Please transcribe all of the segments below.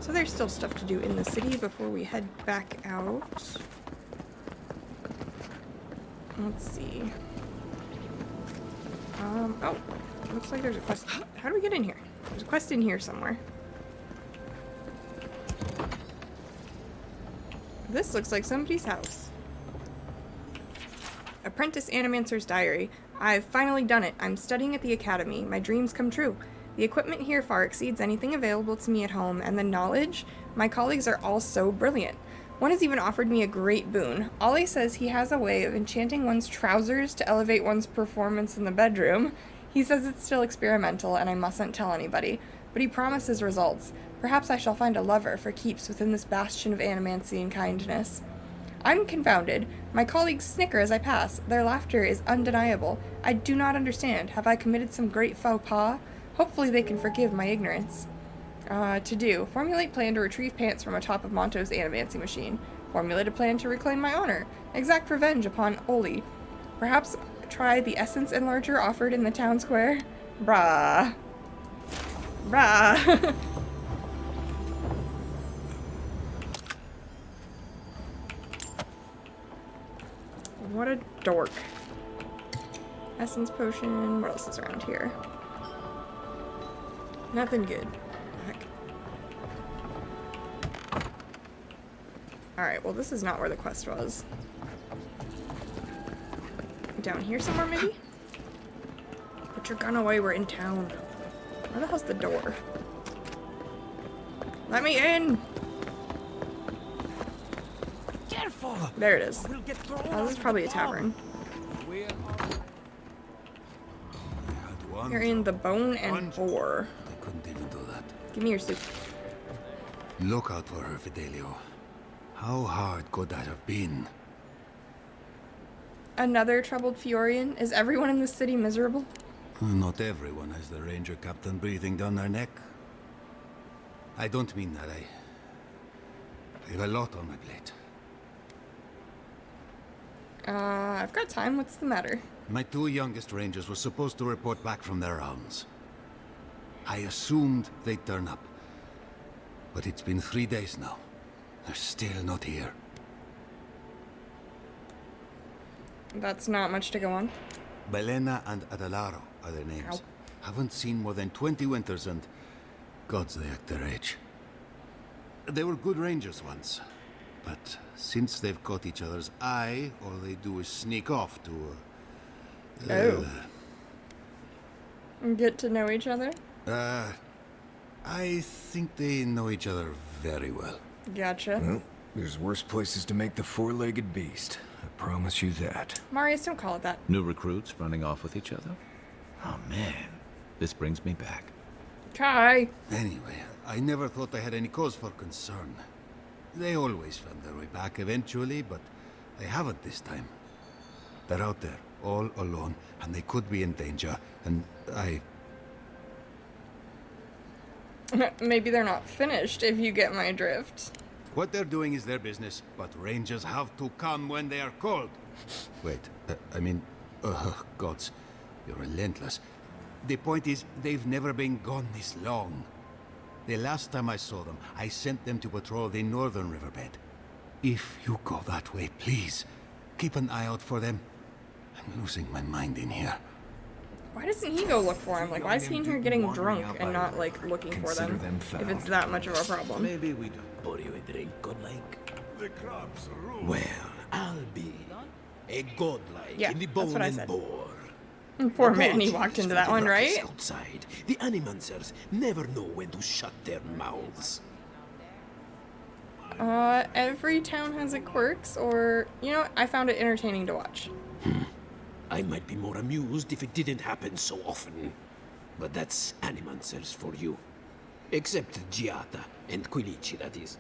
So there's still stuff to do in the city before we head back out. Let's see. Oh, looks like there's a quest. How do we get in here? There's a quest in here somewhere. This looks like somebody's house. Apprentice Animancer's Diary. I've finally done it. I'm studying at the academy. My dreams come true. The equipment here far exceeds anything available to me at home, and the knowledge? My colleagues are all so brilliant. One has even offered me a great boon. Ollie says he has a way of enchanting one's trousers to elevate one's performance in the bedroom. He says it's still experimental and I mustn't tell anybody, but he promises results. Perhaps I shall find a lover for keeps within this bastion of animancy and kindness. I'm confounded. My colleagues snicker as I pass. Their laughter is undeniable. I do not understand. Have I committed some great faux pas? Hopefully they can forgive my ignorance. To do. Formulate plan to retrieve pants from atop of Monto's animancy machine. Formulate a plan to reclaim my honor. Exact revenge upon Oli. Perhaps try the essence enlarger offered in the town square. Brah. Brah. What a dork. Essence potion. What else is around here? Nothing good. Heck. Alright, well this is not where the quest was. Down here somewhere maybe? Put your gun away, we're in town. Where the hell's the door? Let me in! Careful! There it is. Oh, this is probably a tavern. You're in the Bone and Boar. I couldn't even do that. Give me your soup. Look out for her, Fidelio. How hard could that have been? Another troubled Fiorian? Is everyone in this city miserable? Not everyone has the ranger captain breathing down their neck. I don't mean that. I have a lot on my plate. I've got time. What's the matter? My two youngest rangers were supposed to report back from their rounds. I assumed they'd turn up. But it's been 3 days now. They're still not here. That's not much to go on. Belena and Adelaro are their names. Ow. Haven't seen more than 20 winters and... gods, they act their age. They were good rangers once. But since they've caught each other's eye, all they do is sneak off to... Get to know each other? I think they know each other very well. Gotcha. Well, there's worse places to make the four-legged beast. I promise you that. Marius, don't call it that. New recruits running off with each other? Oh man, this brings me back. Kai! Anyway, I never thought I had any cause for concern. They always found their way back eventually, but they haven't this time. They're out there, all alone, and they could be in danger, and Maybe they're not finished, if you get my drift. What they're doing is their business, but rangers have to come when they are called. Wait, gods, you're relentless. The point is, they've never been gone this long. The last time I saw them, I sent them to patrol the northern riverbed. If you go that way, please, keep an eye out for them. I'm losing my mind in here. Why doesn't he go look for him? Like, why is he in here getting drunk and not, like, looking for them? If it's that much of a problem. Maybe we don't pour you a drink, godlike. The crabs rule. Well, I'll be a godlike Yeah, in the that's bone what I and said. boar. Poor man, he Apologies walked into for that the one, ruckus right? Outside, the animancers never know when to shut their mouths. Every town has its quirks, or, you know, I found it entertaining to watch. I might be more amused if it didn't happen so often. But that's animancers for you. Except Giata and Quilici, that is.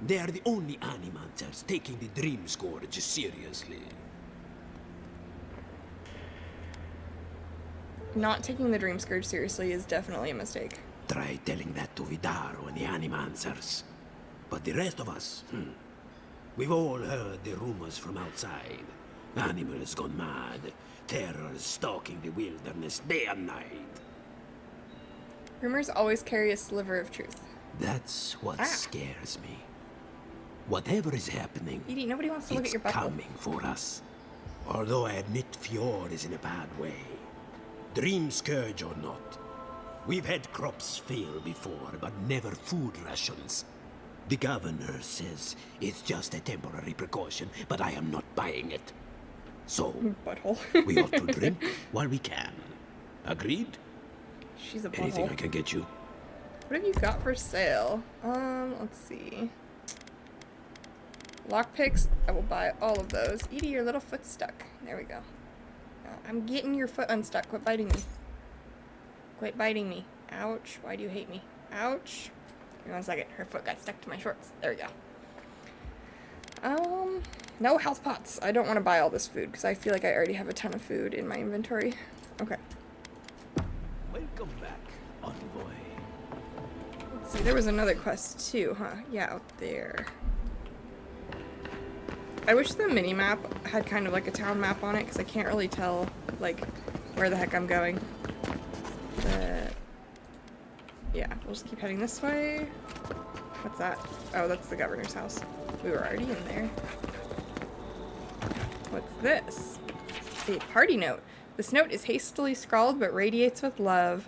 They are the only animancers taking the Dream Scourge seriously. Not taking the Dream Scourge seriously is definitely a mistake. Try telling that to Vidaro and the animancers. But the rest of us, we've all heard the rumors from outside. Animals gone mad, terrors stalking the wilderness day and night. Rumors always carry a sliver of truth. That's what scares me. Whatever is happening, Edie, nobody wants to look at it's your butthole. coming for us. Although I admit Fjord is in a bad way. Dream scourge or not, we've had crops fail before, but never food rations. The governor says it's just a temporary precaution, but I am not buying it. So, Butthole. we ought to drink while we can. Agreed? She's a Anything I butthole. can get you? What have you got for sale? Let's see. Lockpicks, I will buy all of those. Edie, your little foot's stuck. There we go. I'm getting your foot unstuck. Quit biting me. Quit biting me. Ouch. Why do you hate me? Ouch. Give me 1 second. Her foot got stuck to my shorts. There we go. No health pots. I don't want to buy all this food because I feel like I already have a ton of food in my inventory. Okay. Welcome back, envoy. Let's see. There was another quest too, huh? Yeah, out there. I wish the mini-map had kind of like a town map on it, because I can't really tell, like, where the heck I'm going. But, yeah, we'll just keep heading this way. What's that? Oh, that's the governor's house. We were already in there. What's this? A party note. This note is hastily scrawled, but radiates with love.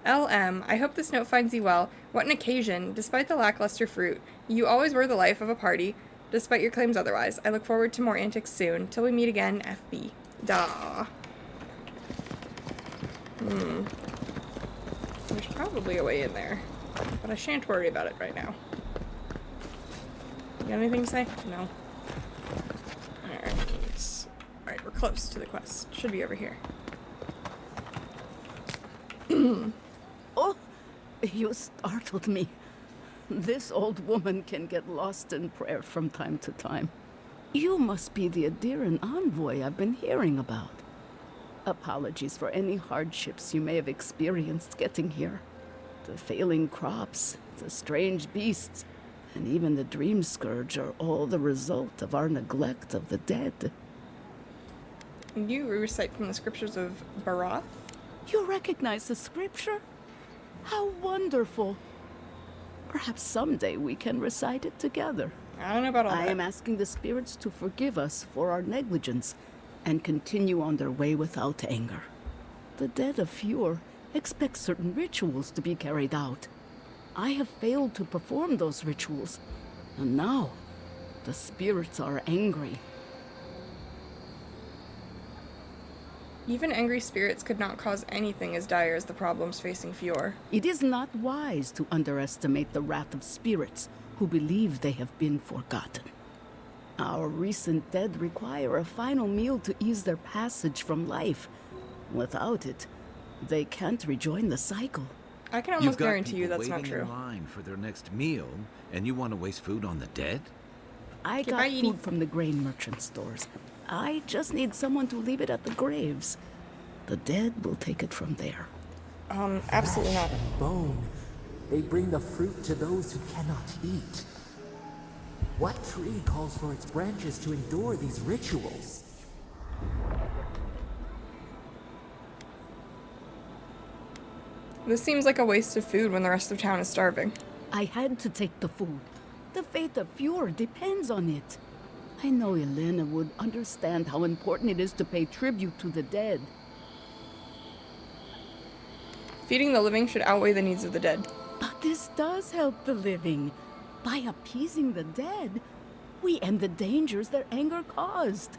LM, I hope this note finds you well. What an occasion. Despite the lackluster fruit, you always were the life of a party. Despite your claims otherwise, I look forward to more antics soon. Till we meet again, FB. Duh. There's probably a way in there, but I shan't worry about it right now. You got anything to say? No. Alright, we're close to the quest. Should be over here. Oh, you startled me. This old woman can get lost in prayer from time to time. You must be the Adiran envoy I've been hearing about. Apologies for any hardships you may have experienced getting here. The failing crops, the strange beasts, and even the dream scourge are all the result of our neglect of the dead. You recite from the scriptures of Barath? You recognize the scripture? How wonderful! Perhaps someday we can recite it together. I don't know about all I that. am asking the spirits to forgive us for our negligence and continue on their way without anger. The dead of Fjord expect certain rituals to be carried out. I have failed to perform those rituals, and now the spirits are angry. Even angry spirits could not cause anything as dire as the problems facing Fjord. It is not wise to underestimate the wrath of spirits who believe they have been forgotten. Our recent dead require a final meal to ease their passage from life. Without it, they can't rejoin the cycle. I can You've almost got guarantee you people that's not waiting true. in line for their next meal, and you want to waste food on the dead? I Okay, got bye, Edie. food from the grain merchant stores. I just need someone to leave it at the graves. The dead will take it from there. Absolutely not. Bone. They bring the fruit to those who cannot eat. What tree calls for its branches to endure these rituals? This seems like a waste of food when the rest of town is starving. I had to take the food. The fate of Fjord depends on it. I know Elena would understand how important it is to pay tribute to the dead. Feeding the living should outweigh the needs of the dead. But this does help the living. By appeasing the dead, we end the dangers their anger caused.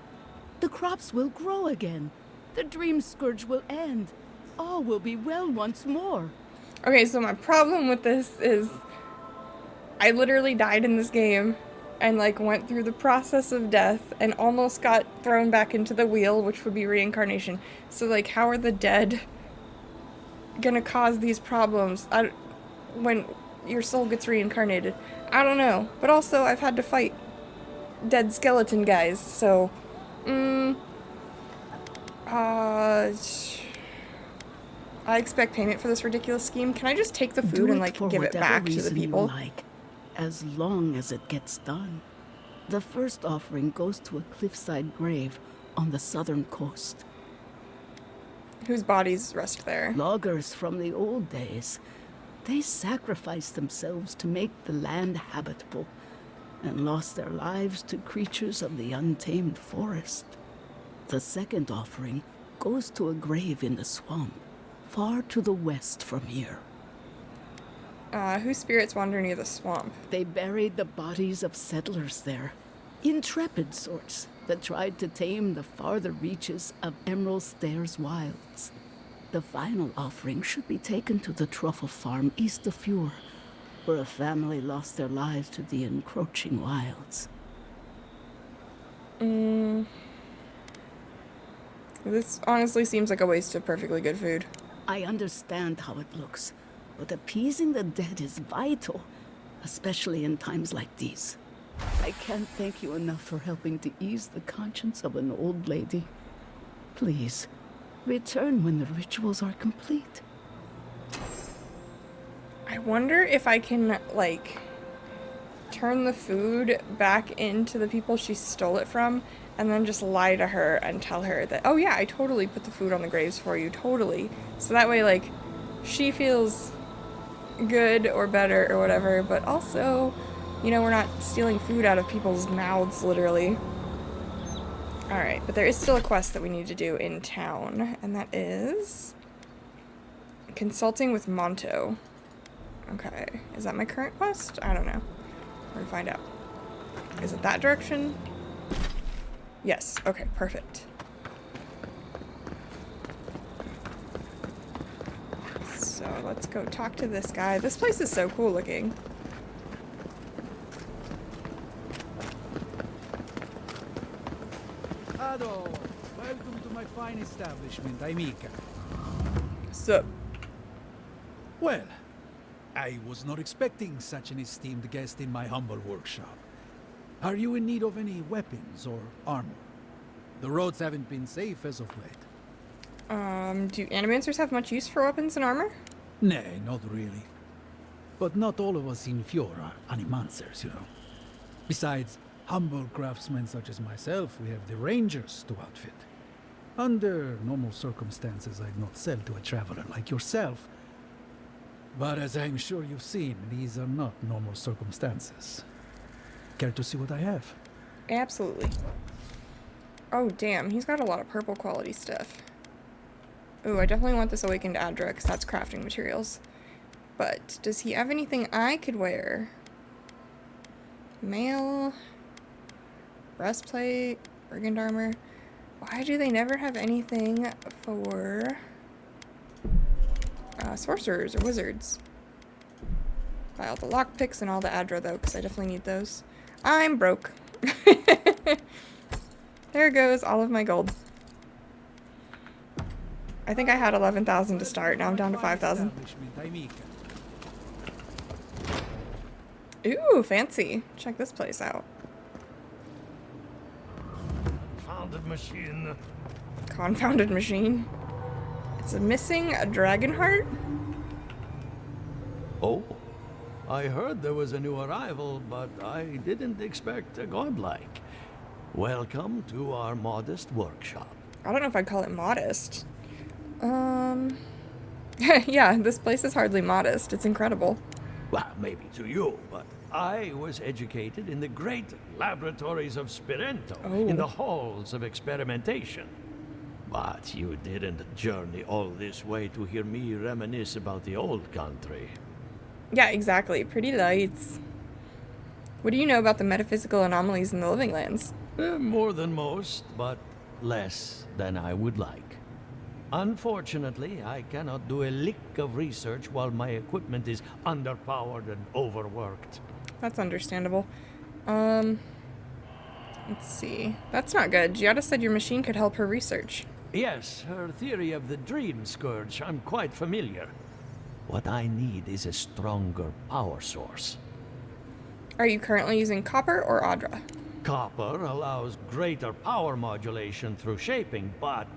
The crops will grow again. The dream scourge will end. All will be well once more. Okay, so my problem with this is I literally died in this game and like went through the process of death and almost got thrown back into the wheel, which would be reincarnation. So like how are the dead gonna cause these problems when your soul gets reincarnated? I don't know. But also I've had to fight dead skeleton guys, so I expect payment for this ridiculous scheme. Can I just take the food Do and it like for give it whatever back to the reason you people? like, as long as it gets done. The first offering goes to a cliffside grave on the southern coast. Whose bodies rest there? Loggers from the old days. They sacrificed themselves to make the land habitable, and lost their lives to creatures of the untamed forest. The second offering goes to a grave in the swamp, far to the west from here. Whose spirits wander near the swamp? They buried the bodies of settlers there, intrepid sorts that tried to tame the farther reaches of Emerald Stair's wilds. The final offering should be taken to the truffle farm east of Fjord, where a family lost their lives to the encroaching wilds. This honestly seems like a waste of perfectly good food. I understand how it looks, but appeasing the dead is vital, especially in times like these. I can't thank you enough for helping to ease the conscience of an old lady. Please, return when the rituals are complete. I wonder if I can, like, turn the food back into the people she stole it from, and then just lie to her and tell her that, oh yeah, I totally put the food on the graves for you, totally. So that way, like, she feels good or better or whatever, but also, you know, we're not stealing food out of people's mouths, literally. Alright, but there is still a quest that we need to do in town, and that is consulting with Monto. Okay, is that my current quest? I don't know. We're gonna find out. Is it that direction? Yes, okay, perfect. So let's go talk to this guy. This place is so cool looking. Hello, welcome to my fine establishment, I'm Mika. Sup? Well, I was not expecting such an esteemed guest in my humble workshop. Are you in need of any weapons or armor? The roads haven't been safe as of late. Do animancers have much use for weapons and armor? Nay, not really. But not all of us in Fjord are animancers, you know. Besides, humble craftsmen such as myself, we have the rangers to outfit. Under normal circumstances, I'd not sell to a traveler like yourself. But as I'm sure you've seen, these are not normal circumstances. Care to see what I have? Absolutely. Oh, damn, he's got a lot of purple quality stuff. Ooh, I definitely want this Awakened Adra, because that's crafting materials. But, does he have anything I could wear? Mail, breastplate, brigand armor. Why do they never have anything for sorcerers or wizards? Buy all the lockpicks and all the Adra though, because I definitely need those. I'm broke. There goes all of my gold. I think I had 11,000 to start. Now I'm down to 5,000. Ooh, fancy. Check this place out. Confounded machine. Confounded machine. It's missing a dragon heart? Oh, I heard there was a new arrival, but I didn't expect a godlike. Welcome to our modest workshop. I don't know if I'd call it modest. Yeah, this place is hardly modest. It's incredible. Well, maybe to you, but I was educated in the great laboratories of Spirento, in the halls of experimentation. But you didn't journey all this way to hear me reminisce about the old country. Yeah, exactly. Pretty lights. What do you know about the metaphysical anomalies in the Living Lands? More than most, but less than I would like. Unfortunately, I cannot do a lick of research while my equipment is underpowered and overworked. That's understandable. Let's see. That's not good. Giada said your machine could help her research. Yes, her theory of the dream scourge, I'm quite familiar. What I need is a stronger power source. Are you currently using copper or Adra? Copper allows greater power modulation through shaping, but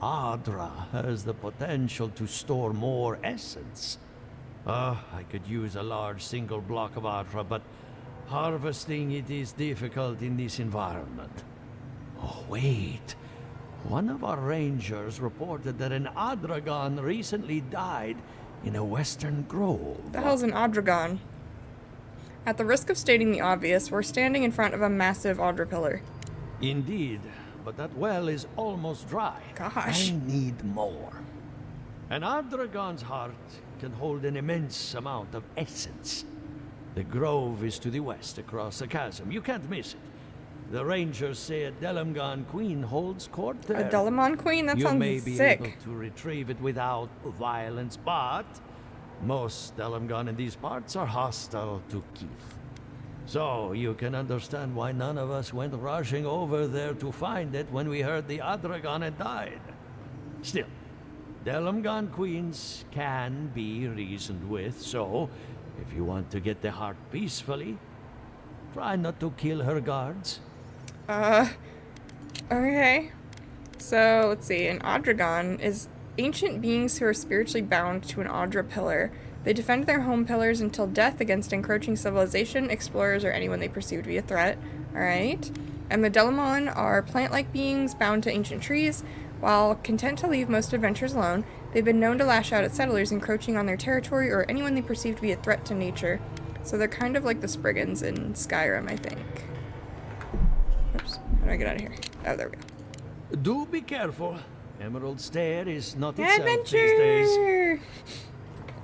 Adra has the potential to store more essence. I could use a large single block of Adra, but harvesting it is difficult in this environment. Oh, wait. One of our rangers reported that an Adragon recently died in a western grove. The hell's an Odragon? At the risk of stating the obvious, we're standing in front of a massive Audra pillar. Indeed, but that well is almost dry. Gosh. I need more. An Odragon's heart can hold an immense amount of essence. The grove is to the west, across the chasm. You can't miss it. The rangers say a Delamgon queen holds court there. A Delamon queen? That you sounds may be sick. able to retrieve it without violence, but most Delamgon in these parts are hostile to Keith. So you can understand why none of us went rushing over there to find it when we heard the Odragon had died. Still, Delamgon queens can be reasoned with, so if you want to get the heart peacefully, try not to kill her guards. Okay. So, let's see. An Odragon is ancient beings who are spiritually bound to an Audra pillar. They defend their home pillars until death against encroaching civilization, explorers, or anyone they perceive to be a threat. Alright. And the Delamon are plant-like beings bound to ancient trees. While content to leave most adventurers alone, they've been known to lash out at settlers encroaching on their territory or anyone they perceive to be a threat to nature. So they're kind of like the Spriggans in Skyrim, I think. Oops. How do I get out of here? Oh, there we go. Do be careful. Emerald Stair is not itself Adventure! these days.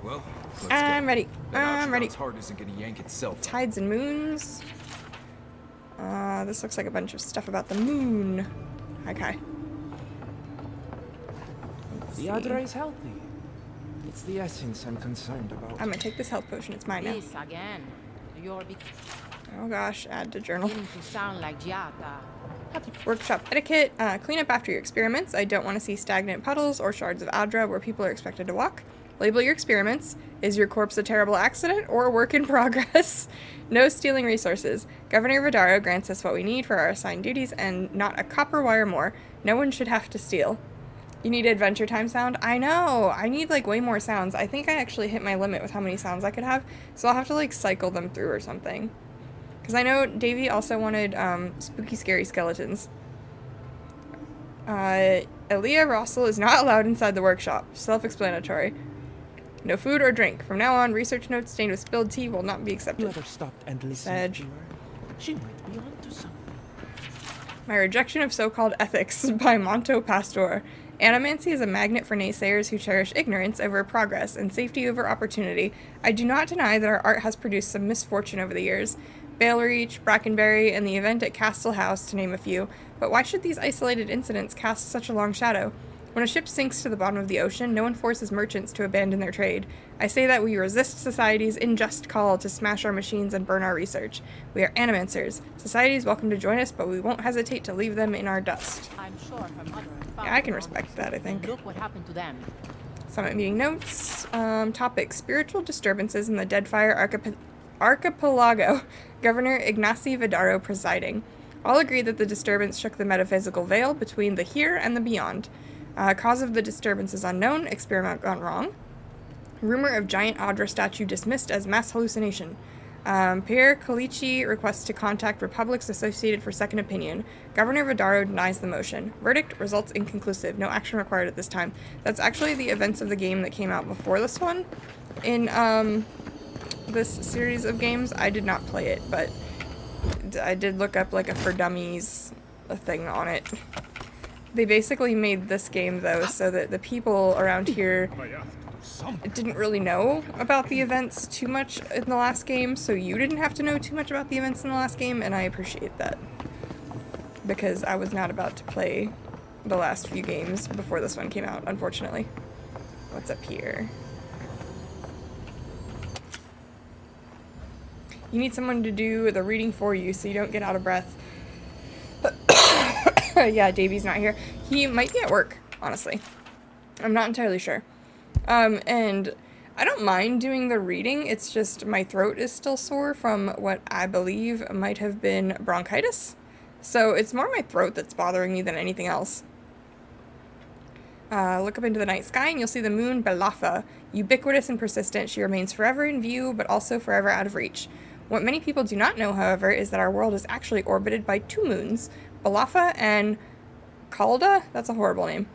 Well, let's I'm go. ready. That I'm ready. Otragon's heart isn't gonna yank itself. Tides and moons. This looks like a bunch of stuff about the moon. Okay. The Adra is healthy. It's the essence I'm concerned about. I'm gonna take this health potion. It's mine now. This again. You're Oh gosh, add to journal. beginning to sound like Giata. Workshop etiquette. Clean up after your experiments. I don't want to see stagnant puddles or shards of Adra where people are expected to walk. Label your experiments. Is your corpse a terrible accident or a work in progress? No stealing resources. Governor Vidaro grants us what we need for our assigned duties and not a copper wire more. No one should have to steal. You need Adventure Time sound? I know! I need, like, way more sounds. I think I actually hit my limit with how many sounds I could have, so I'll have to, like, cycle them through or something. Because I know Davey also wanted, spooky, scary skeletons. Aaliyah Rossel is not allowed inside the workshop. Self-explanatory. No food or drink. From now on, research notes stained with spilled tea will not be accepted. Whoever stopped and listened Sedge. to her, she might be onto something. My rejection of so-called ethics by Monto Pastor. Animancy is a magnet for naysayers who cherish ignorance over progress and safety over opportunity. I do not deny that our art has produced some misfortune over the years. Balereach, Brackenberry, and the event at Castle House, to name a few. But why should these isolated incidents cast such a long shadow? When a ship sinks to the bottom of the ocean, no one forces merchants to abandon their trade. I say that we resist society's unjust call to smash our machines and burn our research. We are animancers. Society is welcome to join us, but we won't hesitate to leave them in our dust. I'm sure her mother and father. Yeah, I can respect that, I think. Look what happened to them. Summit meeting notes. Topic: spiritual disturbances in the Deadfire Archipelago. Governor Ignacy Vidaro presiding. All agree that the disturbance shook the metaphysical veil between the here and the beyond. Cause of the disturbance is unknown. Experiment gone wrong. Rumor of giant Audra statue dismissed as mass hallucination. Pierre Colici requests to contact Republics Associated for second opinion. Governor Vidaro denies the motion. Verdict: results inconclusive. No action required at this time. That's actually the events of the game that came out before this one. In this series of games, I did not play it, but I did look up like a for dummies thing on it. They basically made this game though so that the people around here didn't really know about the events too much in the last game, so you didn't have to know too much about the events in the last game, and I appreciate that. Because I was not about to play the last few games before this one came out, unfortunately. What's up here? You need someone to do the reading for you so you don't get out of breath. Yeah, Davey's not here. He might be at work, honestly. I'm not entirely sure. And I don't mind doing the reading, it's just my throat is still sore from what I believe might have been bronchitis. So it's more my throat that's bothering me than anything else. Look up into the night sky and you'll see the moon Balafa. Ubiquitous and persistent, she remains forever in view, but also forever out of reach. What many people do not know, however, is that our world is actually orbited by two moons, Balafa and Calda? That's a horrible name.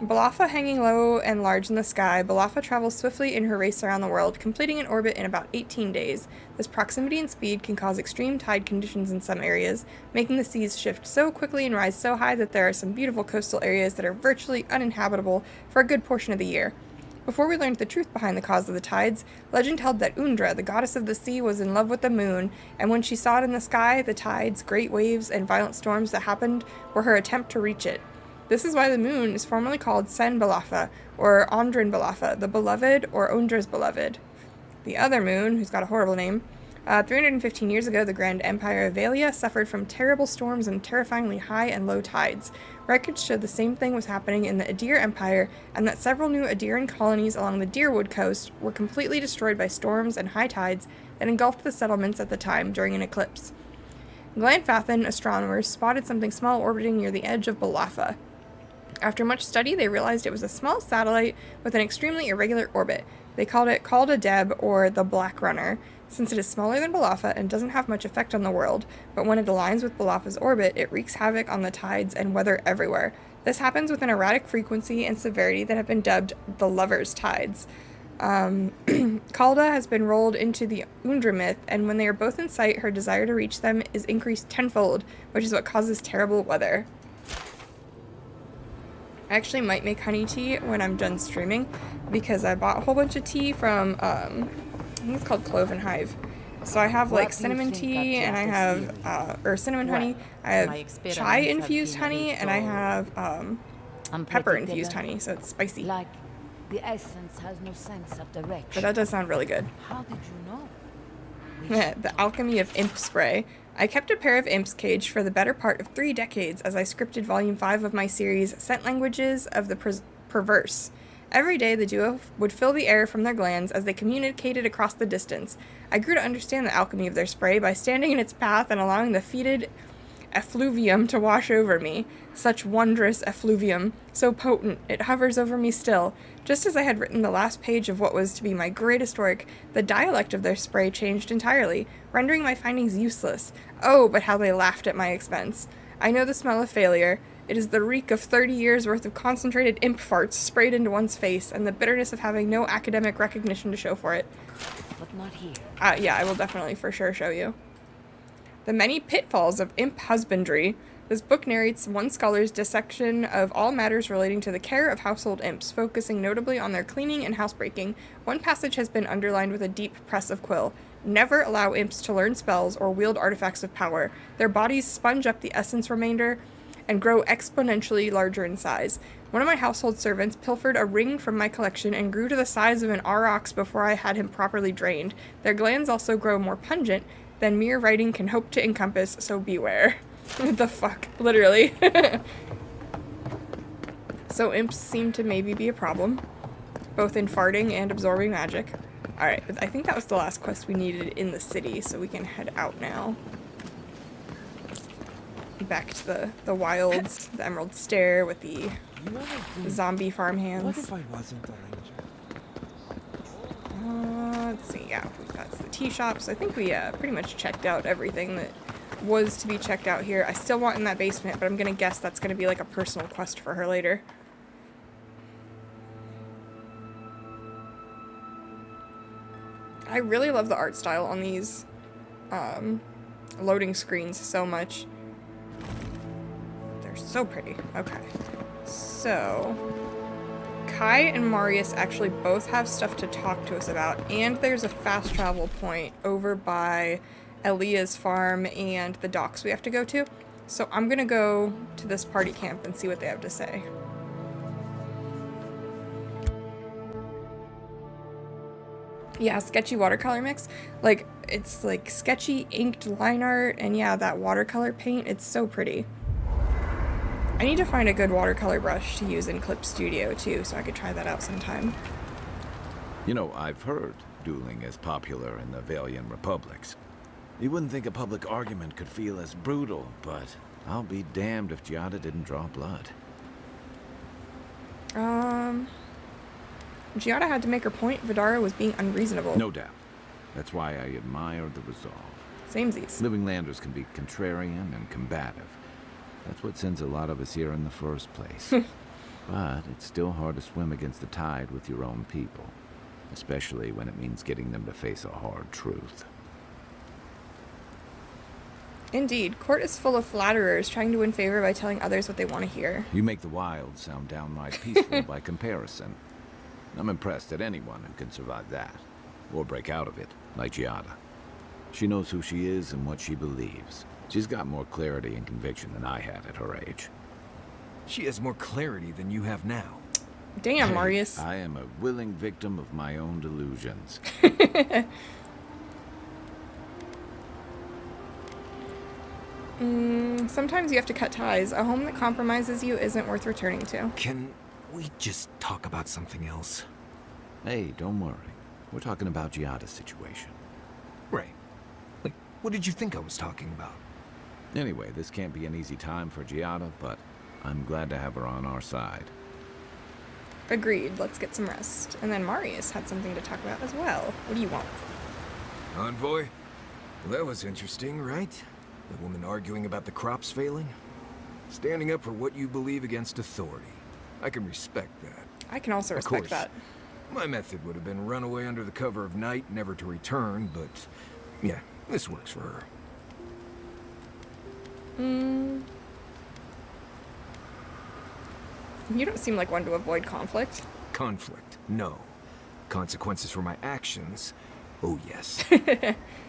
Balaffa hanging low and large in the sky, Balaffa travels swiftly in her race around the world, completing an orbit in about 18 days. This proximity and speed can cause extreme tide conditions in some areas, making the seas shift so quickly and rise so high that there are some beautiful coastal areas that are virtually uninhabitable for a good portion of the year. Before we learned the truth behind the cause of the tides, legend held that Undra, the goddess of the sea, was in love with the moon, and when she saw it in the sky, the tides, great waves, and violent storms that happened were her attempt to reach it. This is why the moon is formally called Sen Balaffa, or Ondrin Balaffa, the beloved, or Undra's beloved. The other moon, who's got a horrible name, 315 years ago, the Grand Empire of Valia suffered from terrible storms and terrifyingly high and low tides. Records show the same thing was happening in the Adir Empire, and that several new Adiran colonies along the Deerwood coast were completely destroyed by storms and high tides that engulfed the settlements at the time during an eclipse. Glanfathan astronomers spotted something small orbiting near the edge of Balaffa. After much study, they realized it was a small satellite with an extremely irregular orbit. They called it Deb, or the Black Runner, since it is smaller than Balaffa and doesn't have much effect on the world, but when it aligns with Balaffa's orbit, it wreaks havoc on the tides and weather everywhere. This happens with an erratic frequency and severity that have been dubbed the Lover's Tides. Kalda has been rolled into the Undra myth, and when they are both in sight, her desire to reach them is increased tenfold, which is what causes terrible weather. I actually might make honey tea when I'm done streaming, because I bought a whole bunch of tea from, I think it's called Clove and Hive. So I have like cinnamon tea, and I have, or cinnamon honey, I have chai infused honey, and I have pepper infused honey, so it's spicy. Like the essence has no sense of direction. But that does sound really good. How did you know? The Alchemy of Imp Spray. I kept a pair of imps caged for the better part of 3 decades as I scripted Volume 5 of my series, Scent Languages of the Perverse. Every day, the duo would fill the air from their glands as they communicated across the distance. I grew to understand the alchemy of their spray by standing in its path and allowing the fetid effluvium to wash over me. Such wondrous effluvium, so potent, it hovers over me still. Just as I had written the last page of what was to be my greatest work, the dialect of their spray changed entirely, rendering my findings useless. Oh, but how they laughed at my expense. I know the smell of failure. It is the reek of 30 years' worth of concentrated imp farts sprayed into one's face, and the bitterness of having no academic recognition to show for it. But not here. Yeah, I will definitely for sure show you. The Many Pitfalls of Imp Husbandry. This book narrates one scholar's dissection of all matters relating to the care of household imps, focusing notably on their cleaning and housebreaking. One passage has been underlined with a deep press of quill. Never allow imps to learn spells or wield artifacts of power. Their bodies sponge up the essence remainder and grow exponentially larger in size. One of my household servants pilfered a ring from my collection and grew to the size of an aurochs before I had him properly drained. Their glands also grow more pungent than mere writing can hope to encompass, so beware. What the fuck? Literally. So imps seem to maybe be a problem, both in farting and absorbing magic. Alright, I think that was the last quest we needed in the city, so we can head out now. Back to the wilds, the Emerald Stair with the zombie farmhands. What if I wasn't a ranger? Let's see, yeah, that's the tea shop, so I think we pretty much checked out everything that was to be checked out here. I still want in that basement, but I'm gonna guess that's gonna be like a personal quest for her later. I really love the art style on these loading screens so much. They're so pretty. Okay. So, Kai and Marius actually both have stuff to talk to us about, and there's a fast travel point over by Elia's farm and the docks we have to go to. So I'm gonna go to this party camp and see what they have to say. Yeah, sketchy watercolor mix. Like, it's like sketchy inked line art, and yeah, that watercolor paint, it's so pretty. I need to find a good watercolor brush to use in Clip Studio too, so I could try that out sometime. You know, I've heard dueling is popular in the Valian republics. You wouldn't think a public argument could feel as brutal, but I'll be damned if Giada didn't draw blood. Giada had to make her point. Vidara was being unreasonable. No doubt. That's why I admire the resolve. Samesies. Living Landers can be contrarian and combative. That's what sends a lot of us here in the first place. But it's still hard to swim against the tide with your own people, especially when it means getting them to face a hard truth. Indeed, court is full of flatterers trying to win favor by telling others what they want to hear. You make the wild sound downright peaceful by comparison. I'm impressed at anyone who can survive that, or break out of it, like Giada. She knows who she is and what she believes. She's got more clarity and conviction than I had at her age. She has more clarity than you have now. Damn, Marius. I am a willing victim of my own delusions. Sometimes you have to cut ties. A home that compromises you isn't worth returning to. Can we just talk about something else? Hey, don't worry. We're talking about Giada's situation. Right. Like, what did you think I was talking about? Anyway, this can't be an easy time for Giada, but I'm glad to have her on our side. Agreed. Let's get some rest. And then Marius had something to talk about as well. What do you want? Envoy? Well, that was interesting, right? The woman arguing about the crops failing? Standing up for what you believe against authority. I can respect that. I can also respect that. My method would have been run away under the cover of night, never to return, but yeah, this works for her. You don't seem like one to avoid conflict. Conflict, no. Consequences for my actions, oh yes.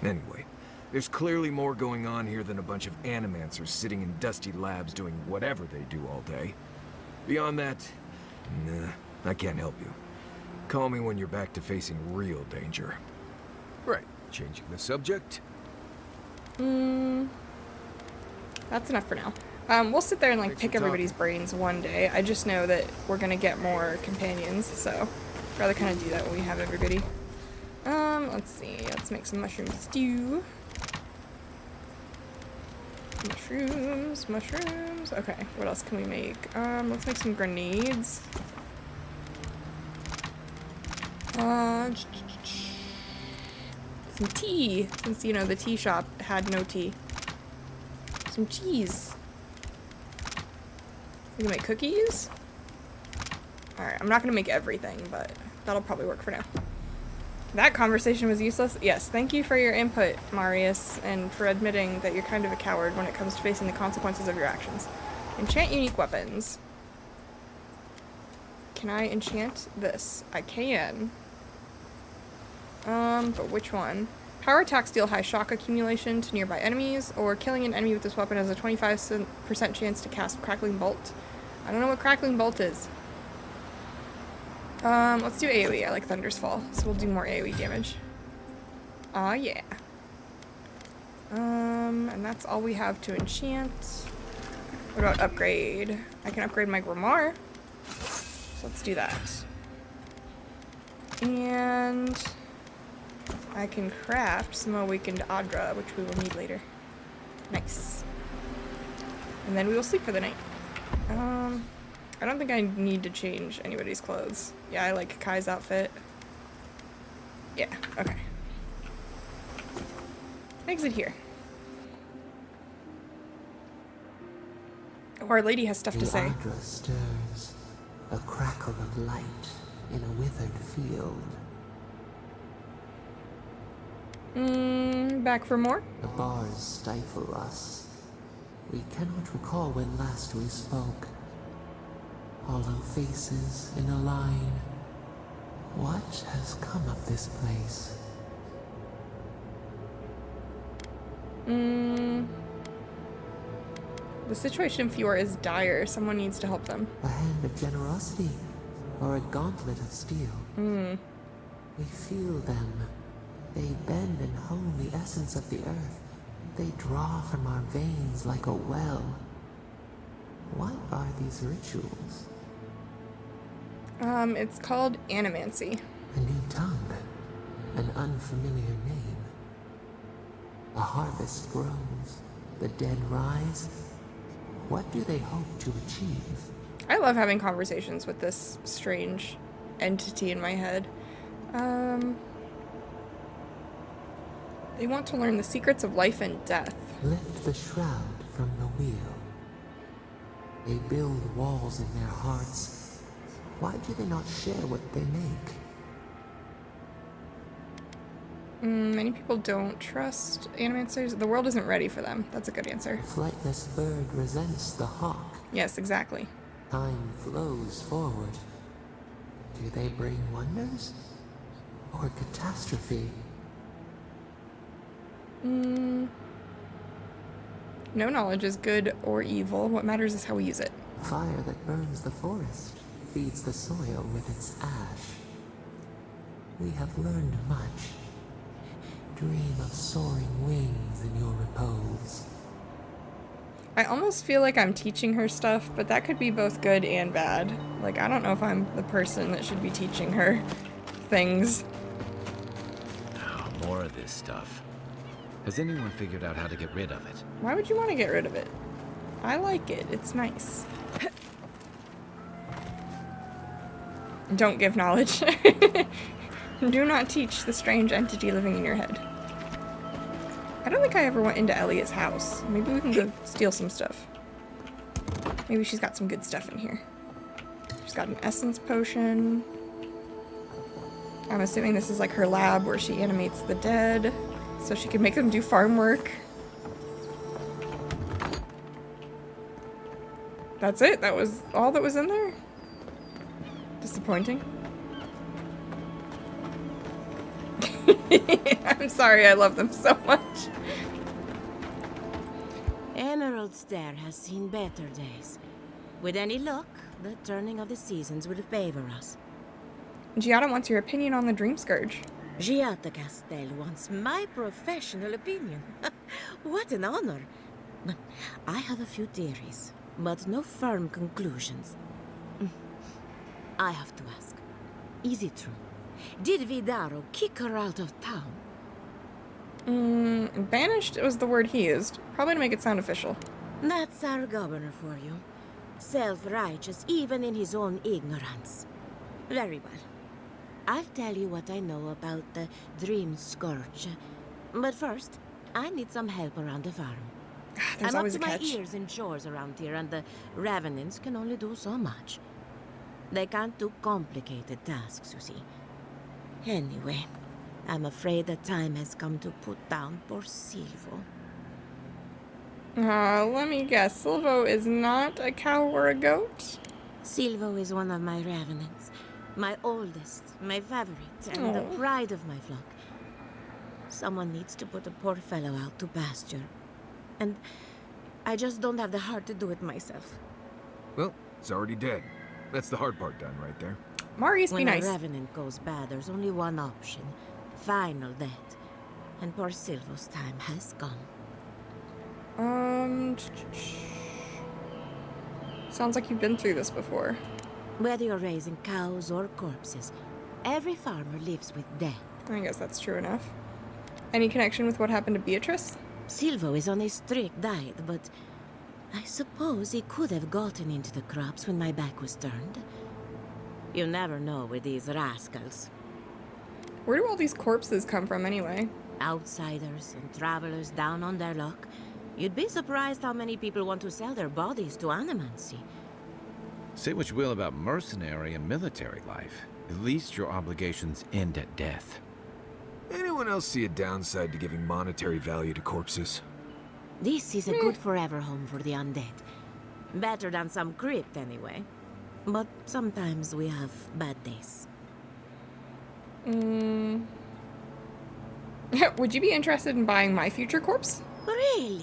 Anyway, there's clearly more going on here than a bunch of animancers sitting in dusty labs doing whatever they do all day. Beyond that, nah, I can't help you. Call me when you're back to facing real danger. Right, changing the subject? That's enough for now. We'll sit there and like pick everybody's brains one day. I just know that we're gonna get more companions, so I'd rather kind of do that when we have everybody. Let's see. Let's make some mushroom stew. Mushrooms. Okay, what else can we make? Let's make some grenades. Some tea, since, you know, the tea shop had no tea. Some cheese. We can make cookies. Alright, I'm not gonna make everything, but that'll probably work for now. That conversation was useless. Yes, thank you for your input, Marius, and for admitting that you're kind of a coward when it comes to facing the consequences of your actions. Enchant unique weapons. Can I enchant this? I can. But which one? Power attacks deal high shock accumulation to nearby enemies, or killing an enemy with this weapon has a 25% chance to cast Crackling Bolt. I don't know what Crackling Bolt is. Let's do AoE. I like Thunder's Fall, so we'll do more AoE damage. Yeah. And that's all we have to enchant. What about upgrade? I can upgrade my Grimoire. So let's do that. And I can craft some Awakened Adra, which we will need later. Nice. And then we will sleep for the night. I don't think I need to change anybody's clothes. Yeah, I like Kai's outfit. Yeah, okay. Exit here. Oh, our lady has stuff to say. The Adra stirs, a crackle of light in a withered field. Back for more? The bars stifle us. We cannot recall when last we spoke. Hollow faces in a line. What has come of this place? The situation in Fior is dire. Someone needs to help them. A hand of generosity, or a gauntlet of steel. We feel them. They bend and hone the essence of the earth. They draw from our veins like a well. What are these rituals? It's called Animancy. A new tongue. An unfamiliar name. A harvest grows. The dead rise. What do they hope to achieve? I love having conversations with this strange entity in my head. They want to learn the secrets of life and death. Lift the shroud from the wheel. They build walls in their hearts, Why do they not share what they make? Many people don't trust animancers. The world isn't ready for them. That's a good answer. The flightless bird resents the hawk. Yes, exactly. Time flows forward. Do they bring wonders? Or catastrophe? No knowledge is good or evil. What matters is how we use it. Fire that burns the forest feeds the soil with its ash. We have learned much. Dream of soaring wings in your repose. I almost feel like I'm teaching her stuff, but that could be both good and bad. Like, I don't know if I'm the person that should be teaching her things. Oh, more of this stuff. Has anyone figured out how to get rid of it? Why would you want to get rid of it? I like it. It's nice. Don't give knowledge. Do not teach the strange entity living in your head. I don't think I ever went into Elliot's house. Maybe we can go steal some stuff. Maybe she's got some good stuff in here. She's got an essence potion. I'm assuming this is like her lab where she animates the dead, so she can make them do farm work. That's it? That was all that was in there? Disappointing. I'm sorry, I love them so much. Emerald Stair has seen better days. With any luck, the turning of the seasons will favor us. Giada wants your opinion on the Dream Scourge. Giada Castel wants my professional opinion. What an honor. I have a few theories, but no firm conclusions. I have to ask, is it true? Did Vidaro kick her out of town? Banished was the word he used. Probably to make it sound official. That's our governor for you. Self-righteous even in his own ignorance. Very well. I'll tell you what I know about the Dream Scourge. But first, I need some help around the farm. There's I'm up always to a my catch. ears in chores around here, and the Revenants can only do so much. They can't do complicated tasks, you see. Anyway, I'm afraid the time has come to put down poor Silvo. Let me guess. Silvo is not a cow or a goat? Silvo is one of my Revenants. My oldest, my favorite, and the pride of my flock. Someone needs to put a poor fellow out to pasture. And I just don't have the heart to do it myself. Well, it's already dead. That's the hard part done right there. Marius, be When nice. a Revenant goes bad, there's only one option. Final death. And poor Silvo's time has come. Sounds like you've been through this before. Whether you're raising cows or corpses, every farmer lives with death. I guess that's true enough. Any connection with what happened to Beatrice? Silvo is on a strict diet, but I suppose he could have gotten into the crops when my back was turned. You never know with these rascals. Where do all these corpses come from anyway? Outsiders and travelers down on their luck. You'd be surprised how many people want to sell their bodies to animancy. Say what you will about mercenary and military life. At least your obligations end at death. Anyone else see a downside to giving monetary value to corpses? This is a good forever home for the undead. Better than some crypt, anyway. But sometimes we have bad days. Would you be interested in buying my future corpse? Really?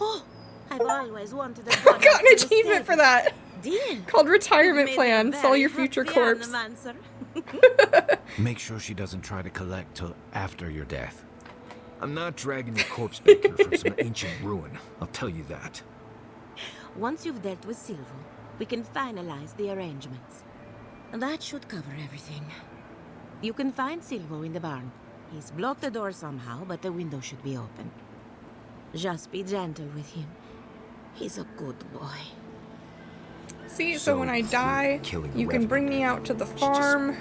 Oh, I've always wanted a I got an achievement for that. Deal. Called Retirement Made me Plan. Sell very your future happy, corpse. Animancer. Make sure she doesn't try to collect till after your death. I'm not dragging your corpse back here from some ancient ruin. I'll tell you that. Once you've dealt with Silvo, we can finalize the arrangements. That should cover everything. You can find Silvo in the barn. He's blocked the door somehow, but the window should be open. Just be gentle with him. He's a good boy. See, so when I die, you can bring me out to the farm,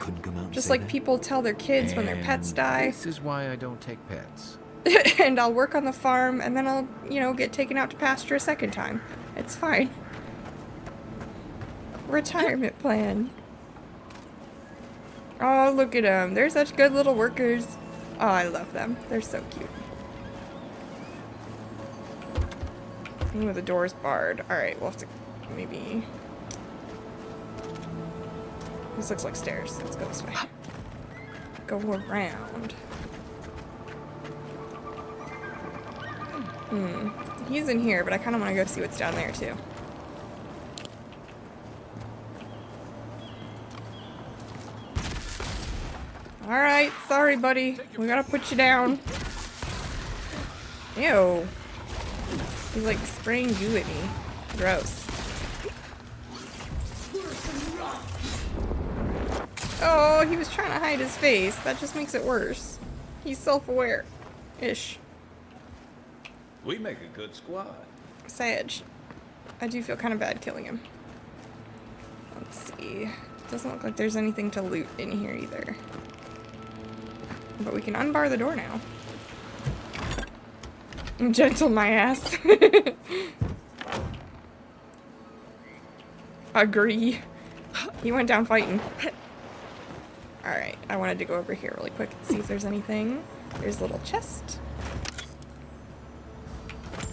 just like people tell their kids when their pets die. This is why I don't take pets. And I'll work on the farm, and then I'll, get taken out to pasture a second time. It's fine. Retirement plan. Oh, look at them. They're such good little workers. Oh, I love them. They're so cute. Ooh, the door's barred. Alright, we'll have to maybe... This looks like stairs. Let's go this way. Go around. He's in here, but I kind of want to go see what's down there, too. Alright, sorry, buddy. We gotta put you down. Ew. He's like spraying goo at me. Gross. Oh, he was trying to hide his face. That just makes it worse. He's self-aware-ish. We make a good squad. Sage. I do feel kind of bad killing him. Let's see. Doesn't look like there's anything to loot in here either. But we can unbar the door now. Gentle my ass. Agree. He went down fighting. Alright, I wanted to go over here really quick and see if there's anything. There's a little chest.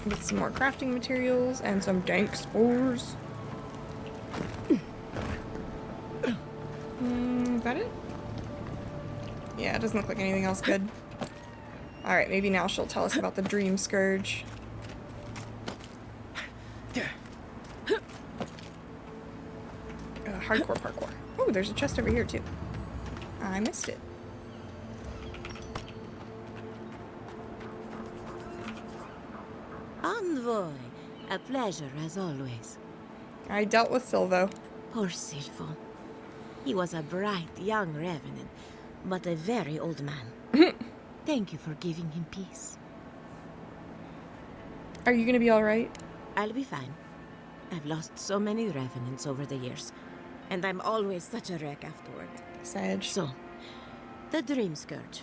With some more crafting materials and some dank spores. Is that it? Yeah, it doesn't look like anything else good. Alright, maybe now she'll tell us about the Dream Scourge. Hardcore parkour. Oh, there's a chest over here too. I missed it. Envoy, a pleasure as always. I dealt with Silvo. Poor Silvo. He was a bright young revenant, but a very old man. Thank you for giving him peace. Are you gonna be alright? I'll be fine. I've lost so many revenants over the years, and I'm always such a wreck afterward. Sage. So, the Dream Scourge.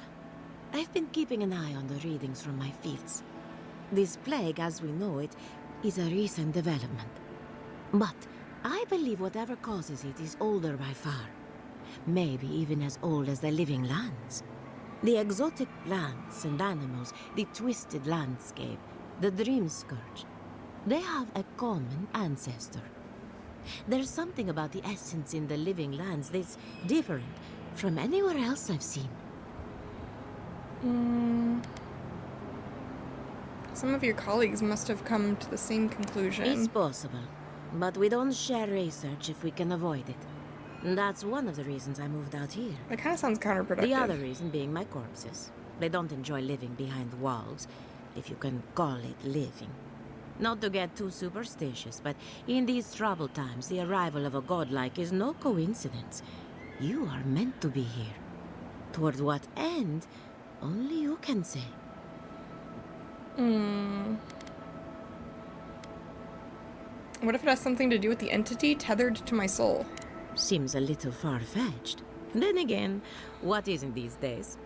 I've been keeping an eye on the readings from my fields. This plague, as we know it, is a recent development. But I believe whatever causes it is older by far. Maybe even as old as the living lands. The exotic plants and animals, the twisted landscape, the Dream Scourge. They have a common ancestor. There's something about the essence in the living lands that's different from anywhere else I've seen. Some of your colleagues must have come to the same conclusion. It's possible, but we don't share research if we can avoid it. That's one of the reasons I moved out here. That kind of sounds counterproductive. The other reason being my corpses. They don't enjoy living behind walls, if you can call it living. Not to get too superstitious, but in these troubled times, the arrival of a godlike is no coincidence. You are meant to be here. Toward what end, only you can say. What if it has something to do with the entity tethered to my soul? Seems a little far-fetched. Then again, what isn't these days?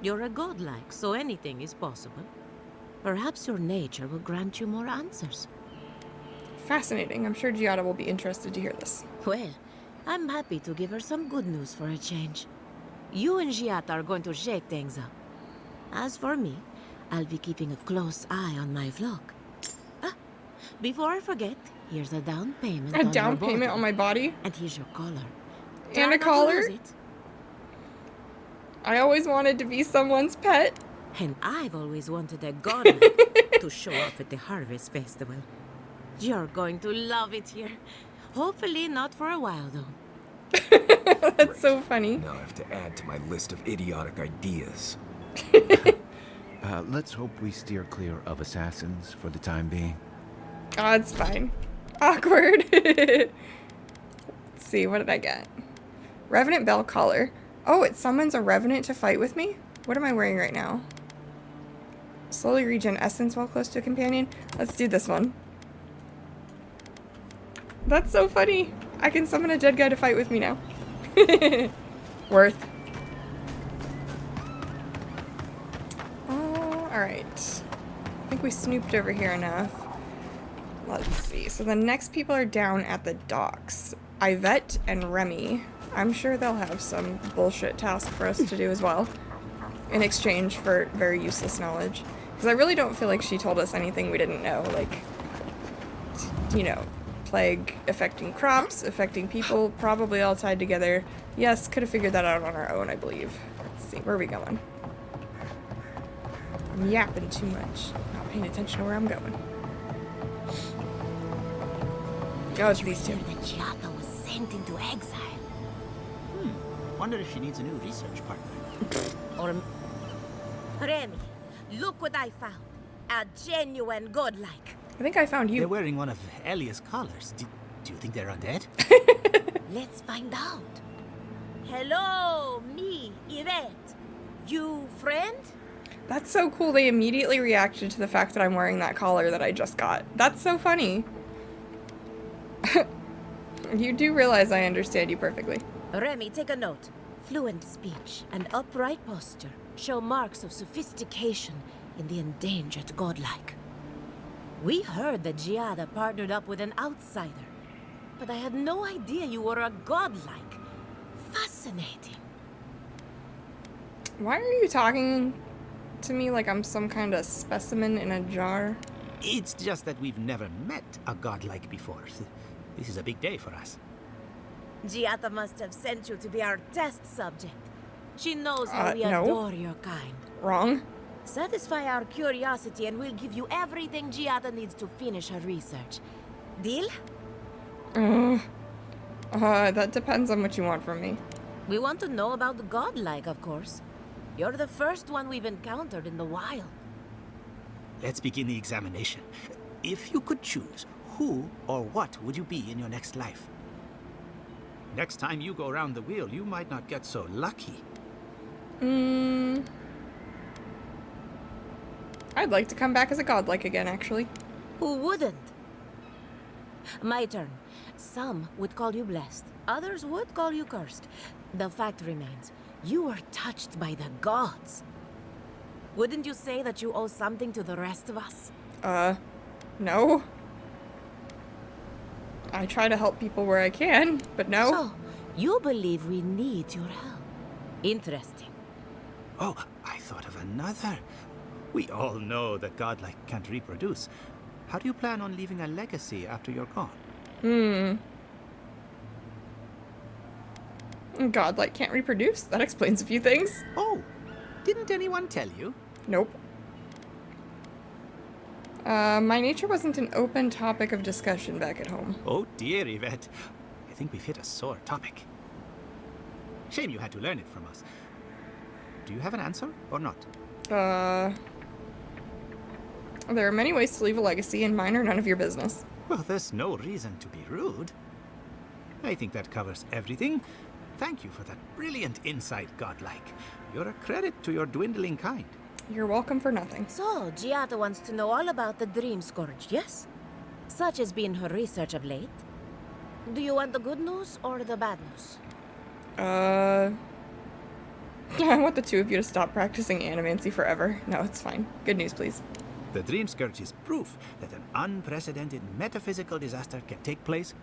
You're a godlike, so anything is possible. Perhaps your nature will grant you more answers. Fascinating. I'm sure Giada will be interested to hear this. Well, I'm happy to give her some good news for a change. You and Giata are going to shake things up. As for me, I'll be keeping a close eye on my flock. Before I forget, here's a down payment A down payment on my body? And here's your collar. And a collar? I always wanted to be someone's pet. And I've always wanted a godlike to show up at the Harvest Festival. You're going to love it here. Hopefully not for a while, though. That's so funny. Now I have to add to my list of idiotic ideas. Let's hope we steer clear of assassins for the time being. Oh, it's fine. Awkward. Let's see, what did I get? Revenant Bell Collar. Oh, it summons a revenant to fight with me? What am I wearing right now? Slowly regen essence while close to a companion. Let's do this one. That's so funny. I can summon a dead guy to fight with me now. Worth. Oh, alright. I think we snooped over here enough. Let's see. So the next people are down at the docks. Yvette and Remy. I'm sure they'll have some bullshit task for us to do as well, in exchange for very useless knowledge. Because I really don't feel like she told us anything we didn't know, like, you know, plague affecting crops, affecting people, probably all tied together. Yes, could have figured that out on our own, I believe. Let's see, where are we going? I'm yapping too much, not paying attention to where I'm going. Oh, it's these two. That Giada was sent into exile. Wonder if she needs a new research partner. Or... Remy, look what I found. A genuine godlike. I think I found you. They're wearing one of Elia's collars. Do you think they're undead? Let's find out. Hello, me, Yvette. You friend? That's so cool. They immediately reacted to the fact that I'm wearing that collar that I just got. That's so funny. You do realize I understand you perfectly. Remy, take a note. Fluent speech and upright posture show marks of sophistication in the endangered godlike. We heard that Giada partnered up with an outsider, but I had no idea you were a godlike. Fascinating. Why are you talking to me like I'm some kind of specimen in a jar? It's just that we've never met a godlike before. This is a big day for us. Giada must have sent you to be our test subject. She knows how we no. adore your kind. Wrong. Satisfy our curiosity and we'll give you everything Giada needs to finish her research. Deal? That depends on what you want from me. We want to know about the godlike, of course. You're the first one we've encountered in the wild. Let's begin the examination. If you could choose, who or what would you be in your next life? Next time you go around the wheel, you might not get so lucky. I'd like to come back as a godlike again, actually. Who wouldn't? My turn. Some would call you blessed. Others would call you cursed. The fact remains, you were touched by the gods. Wouldn't you say that you owe something to the rest of us? No. I try to help people where I can, but no. So, you believe we need your help. Interesting. Oh, I thought of another. We all know that godlike can't reproduce. How do you plan on leaving a legacy after you're gone? Godlike can't reproduce. That explains a few things. Oh, didn't anyone tell you? Nope. My nature wasn't an open topic of discussion back at home. Oh dear, Yvette. I think we've hit a sore topic. Shame you had to learn it from us. Do you have an answer or not? There are many ways to leave a legacy, and mine are none of your business. Well, there's no reason to be rude. I think that covers everything. Thank you for that brilliant insight, godlike. You're a credit to your dwindling kind. You're welcome for nothing. So, Giada wants to know all about the Dream Scourge, yes? Such has been her research of late. Do you want the good news or the bad news? I want the two of you to stop practicing animancy forever. No, it's fine. Good news, please. The Dream Scourge is proof that an unprecedented metaphysical disaster can take place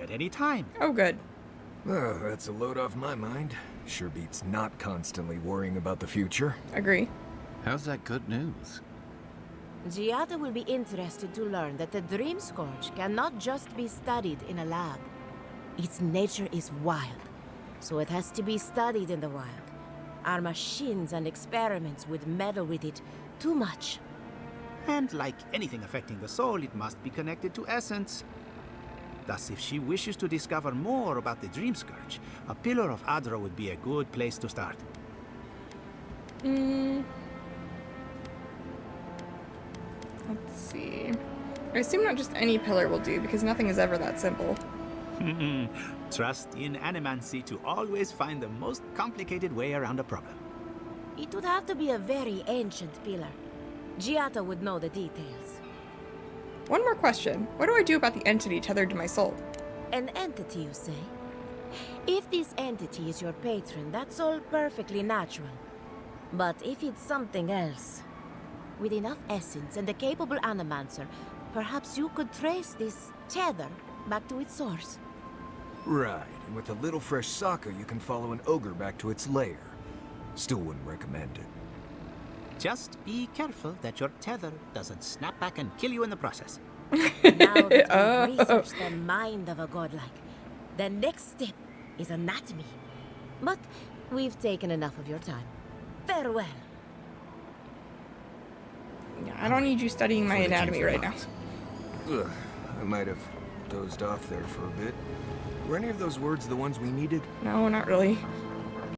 at any time. Oh, good. Oh, that's a load off my mind. Sure beats not constantly worrying about the future. Agree. How's that good news? Giada will be interested to learn that the Dream Scourge cannot just be studied in a lab. Its nature is wild, so it has to be studied in the wild. Our machines and experiments would meddle with it too much. And like anything affecting the soul, it must be connected to essence. Thus, if she wishes to discover more about the Dream Scourge, a Pillar of Adra would be a good place to start. Let's see. I assume not just any pillar will do, because nothing is ever that simple. Trust in animancy to always find the most complicated way around a problem. It would have to be a very ancient pillar. Giada would know the details. One more question. What do I do about the entity tethered to my soul? An entity, you say? If this entity is your patron, that's all perfectly natural. But if it's something else, with enough essence and a capable animancer, perhaps you could trace this tether back to its source. Right, and with a little fresh soccer, you can follow an ogre back to its lair. Still wouldn't recommend it. Just be careful that your tether doesn't snap back and kill you in the process. Now that we've researched the mind of a godlike, the next step is anatomy. But we've taken enough of your time. Farewell. Yeah, I don't need you studying my anatomy right now. Ugh, I might have dozed off there for a bit. Were any of those words the ones we needed? No, not really.